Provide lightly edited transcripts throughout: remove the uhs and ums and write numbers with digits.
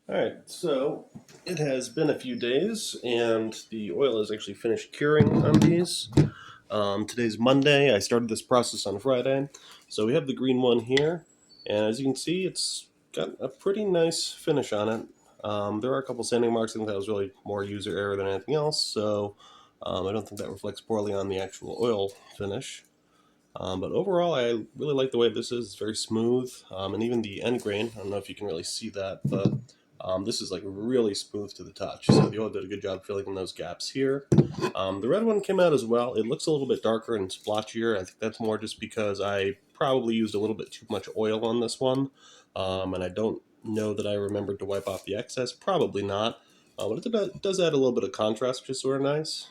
Alright, so it has been a few days and the oil is actually finished curing on these. Today's Monday. I started this process on Friday. So we have the green one here, and as you can see, it's got a pretty nice finish on it. There are a couple sanding marks. I think that was really more user error than anything else, so I don't think that reflects poorly on the actual oil finish. But overall, I really like the way this is. It's very smooth, and even the end grain. I don't know if you can really see that, but this is like really smooth to the touch. So the oil did a good job filling in those gaps here. The red one came out as well. It looks a little bit darker and splotchier. I think that's more just because I probably used a little bit too much oil on this one, and I don't know that I remembered to wipe off the excess. Probably not, but it does add a little bit of contrast, which is sort of nice.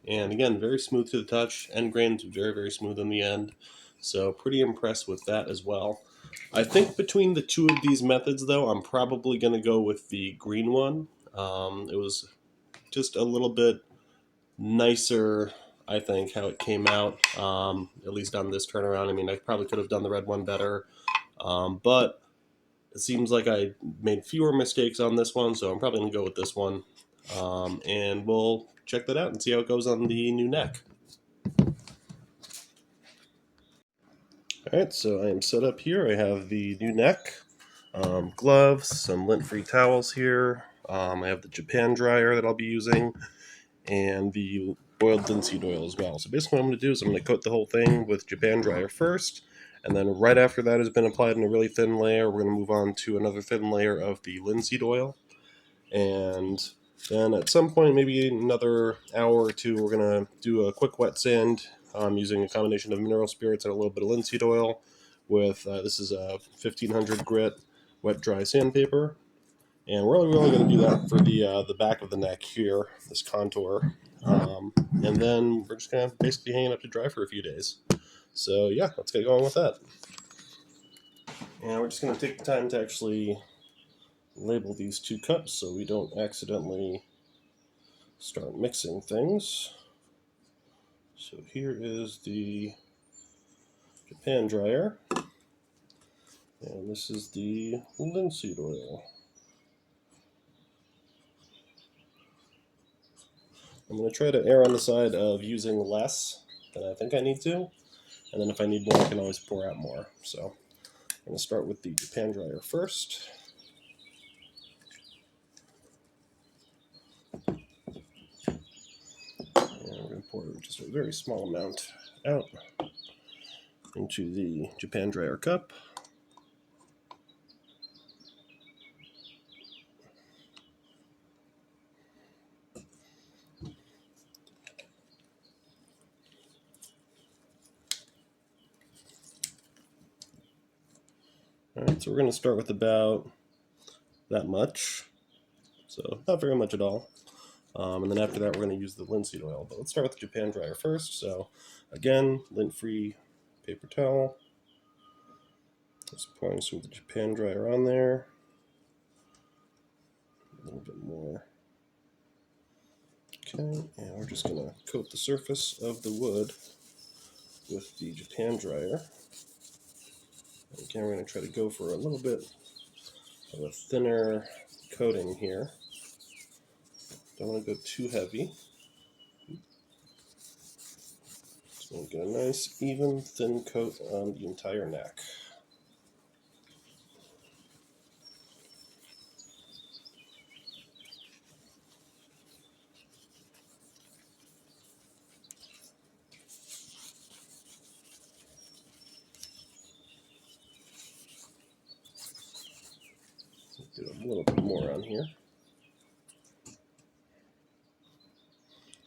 And again, very smooth to the touch. End grain's very, very smooth in the end. So pretty impressed with that as well. I think between the two of these methods, though, I'm probably going to go with the green one. It was just a little bit nicer, I think, how it came out, at least on this turnaround. I mean, I probably could have done the red one better, but it seems like I made fewer mistakes on this one, so I'm probably going to go with this one. And we'll check that out and see how it goes on the new neck. Alright, so I am set up here. I have the new neck, gloves, some lint-free towels here. I have the Japan dryer that I'll be using, and the boiled linseed oil as well. So basically what I'm going to do is I'm going to coat the whole thing with Japan dryer first, and then right after that has been applied in a really thin layer, we're going to move on to another thin layer of the linseed oil. And then at some point, maybe another hour or two, we're going to do a quick wet sand using a combination of mineral spirits and a little bit of linseed oil with, this is a 1500 grit wet dry sandpaper. And we're only going to do that for the back of the neck here, this contour. And then we're just going to basically hang it up to dry for a few days. So yeah, let's get going with that. And we're just going to take the time to actually label these two cups so we don't accidentally start mixing things. So here is the Japan dryer, and this is the linseed oil. I'm going to try to err on the side of using less than I think I need to, and then if I need more, I can always pour out more. So I'm going to start with the Japan dryer first. And we're going to pour just a very small amount out into the Japan dryer cup. Alright, so we're going to start with about that much. So not very much at all. And then after that, we're going to use the linseed oil. But let's start with the Japan dryer first. So again, lint-free paper towel. Just pouring some of the Japan dryer on there. A little bit more. Okay, and we're just going to coat the surface of the wood with the Japan dryer. And again, we're going to try to go for a little bit of a thinner coating here. Don't want to go too heavy. Just want to get a nice, even, thin coat on the entire neck. Do a little bit more on here,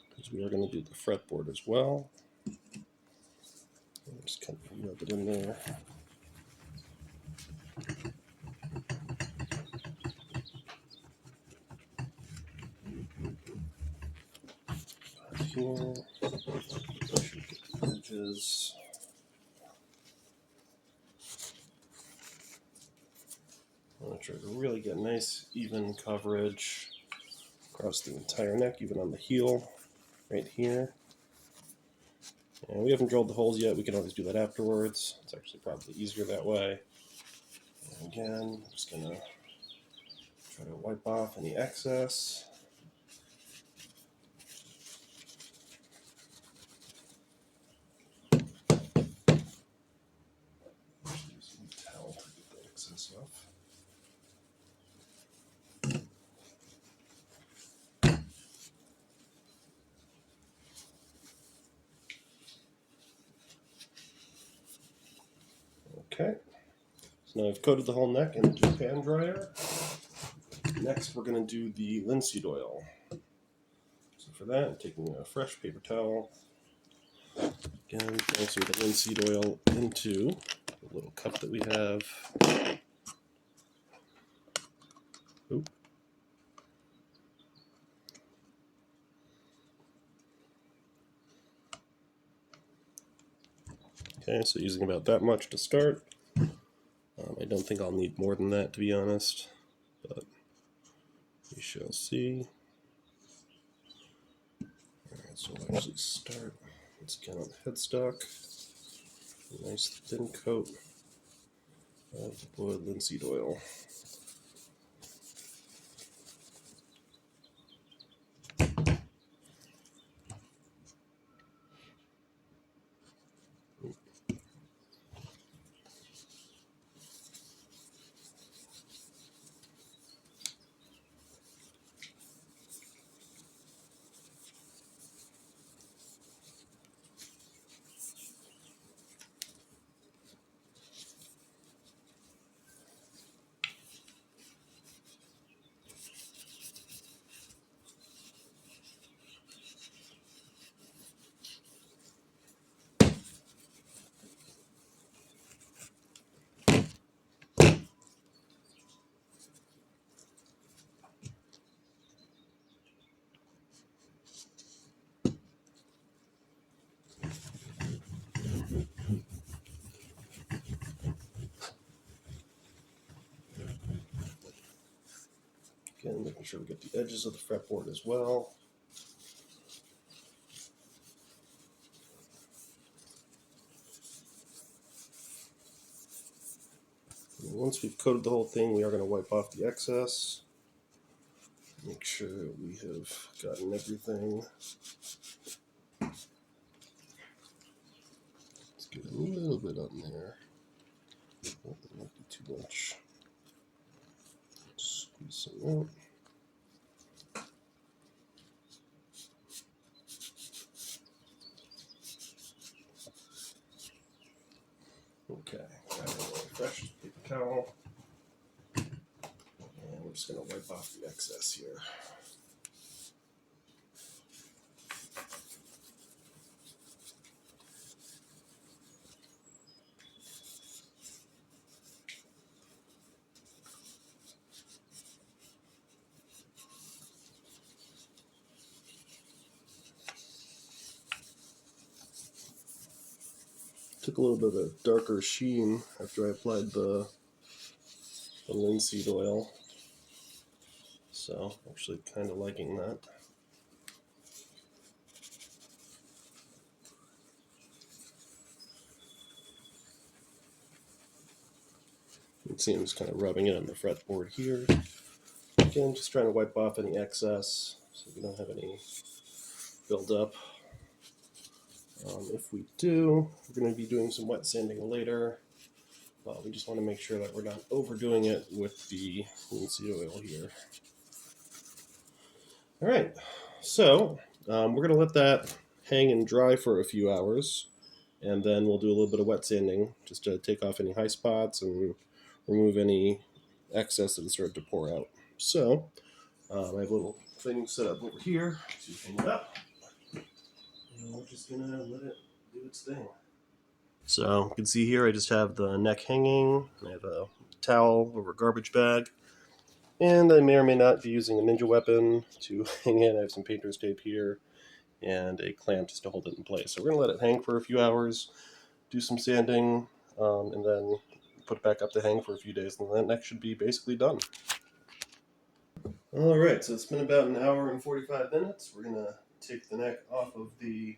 because we are going to do the fretboard as well. Just kind of rub it in there. Here, should get the edges. I want to try to really get nice, even coverage across the entire neck, even on the heel, right here. And we haven't drilled the holes yet. We can always do that afterwards. It's actually probably easier that way. And again, I'm just going to Try to wipe off any excess. Use a towel to get the excess off. Okay, so now I've coated the whole neck in the Japan dryer. Next, we're going to do the linseed oil. So for that, I'm taking a fresh paper towel. Again, throwing some of the linseed oil into the little cup that we have. Oop. Okay, so using about that much to start. I don't think I'll need more than that, to be honest, but we shall see. Alright, so we'll actually start. Let's get on the headstock. A nice thin coat of the boiled linseed oil. Again, making sure we get the edges of the fretboard as well. And once we've coated the whole thing, we are going to wipe off the excess. Make sure we have gotten everything. Let's get a little bit on there. Oh, that might be too much. Squeeze some out. Okay, got a fresh paper towel. And we're just going to wipe off the excess here. Took a little bit of a darker sheen after I applied the linseed oil. So, actually kind of liking that. You can see I'm just kind of rubbing it on the fretboard here. Again, just trying to wipe off any excess so we don't have any buildup. If we do, we're going to be doing some wet sanding later. But we just want to make sure that we're not overdoing it with the linseed oil here. Alright, so we're going to let that hang and dry for a few hours. And then we'll do a little bit of wet sanding just to take off any high spots and remove any excess that has started to pour out. So I have a little thing set up over here to hang it up. And we're just going to let it do its thing. So you can see here I just have the neck hanging. I have a towel over a garbage bag. And I may or may not be using a ninja weapon to hang it. I have some painter's tape here and a clamp just to hold it in place. So we're going to let it hang for a few hours, do some sanding, and then put it back up to hang for a few days, and that neck should be basically done. Alright, so it's been about an hour and 45 minutes. We're going to take the neck off of the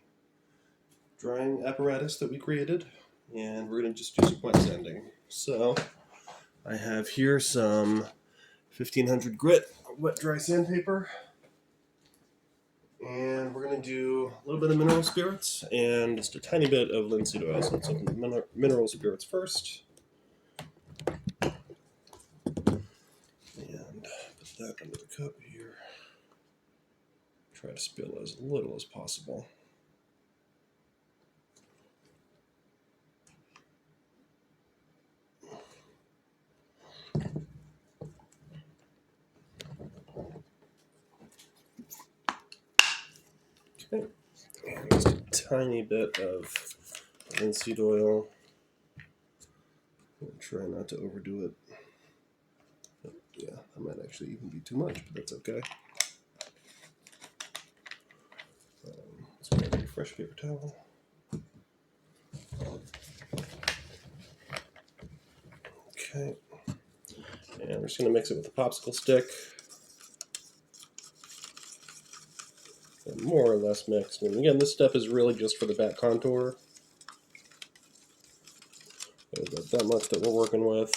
drying apparatus that we created, and we're going to just do some wet sanding. So I have here some 1500 grit wet dry sandpaper. And we're going to do a little bit of mineral spirits and just a tiny bit of linseed oil. So let's open the mineral spirits first. And put that under the cup here. Try to spill as little as possible. Okay. And just a tiny bit of linseed oil. I'll try not to overdo it. But yeah, that might actually even be too much, but that's okay. Let's grab a fresh paper towel. Okay. And we're just going to mix it with a popsicle stick. And more or less mixed. And again, this stuff is really just for the back contour. There's about that much that we're working with.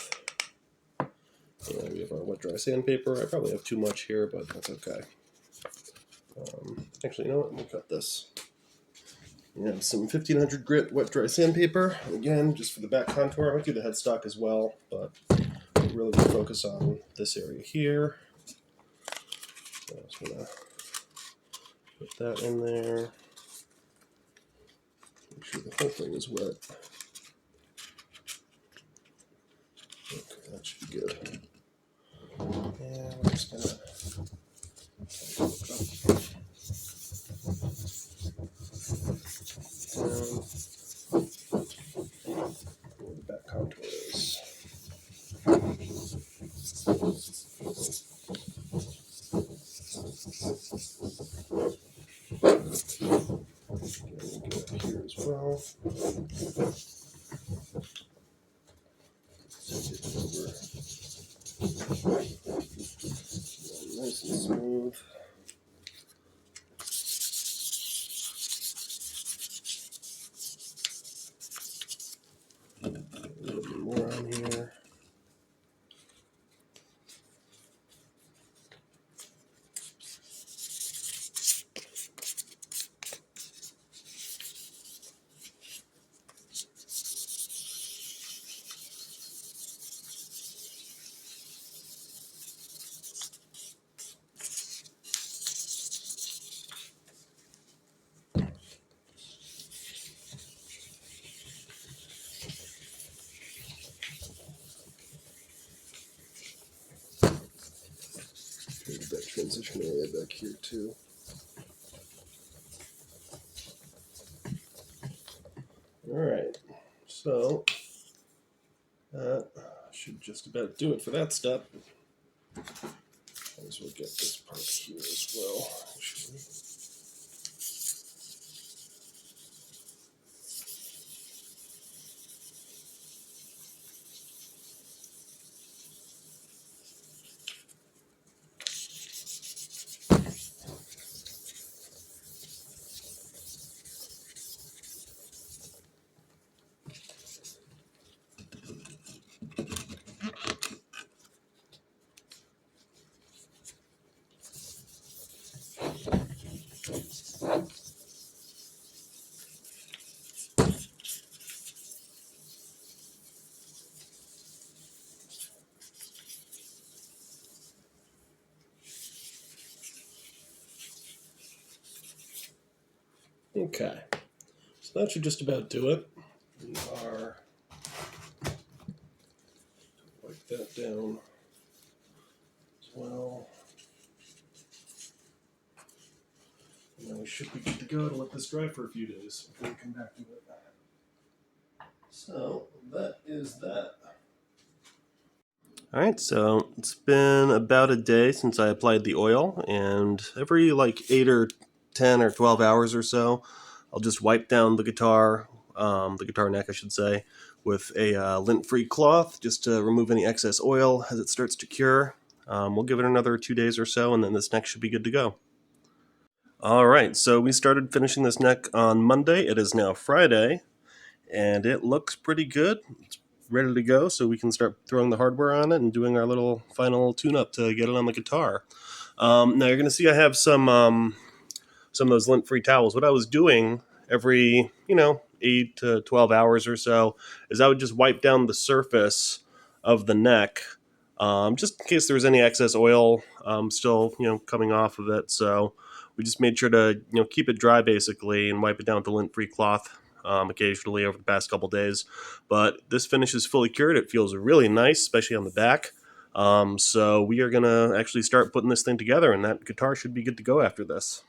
And we have our wet dry sandpaper. I probably have too much here, but that's okay. Actually, you know what? Let me cut this. We have some 1500 grit wet dry sandpaper. Again, just for the back contour. I might do the headstock as well, but we really will focus on this area here. So I'm just gonna put that in there. Make sure the whole thing is wet. Okay, that should be good. And we're just gonna down where the back contour is. Get up here as well. Set it over. Nice and smooth. A little bit more on here. Get that transition area back here too. Alright, so that should just about do it for that step. Might as well get this part here as well, actually. Okay, so that should just about do it. We are wipe that down as well. And then we should be good to go to let this dry for a few days before we come back to it. So that is that. Alright, so it's been about a day since I applied the oil, and every like 8 or 10 or 12 hours or so, I'll just wipe down the guitar neck, I should say, with a lint-free cloth just to remove any excess oil as it starts to cure. We'll give it another 2 days or so, and then this neck should be good to go. Alright, so we started finishing this neck on Monday. It is now Friday, and it looks pretty good. It's ready to go, so we can start throwing the hardware on it and doing our little final tune-up to get it on the guitar. Now you're going to see I have some of those lint-free towels. What I was doing every 8 to 12 hours or so is I would just wipe down the surface of the neck, just in case there was any excess oil still coming off of it. So we just made sure to keep it dry basically and wipe it down with the lint-free cloth occasionally over the past couple days. But this finish is fully cured. It feels really nice, especially on the back. So we are going to actually start putting this thing together, and that guitar should be good to go after this.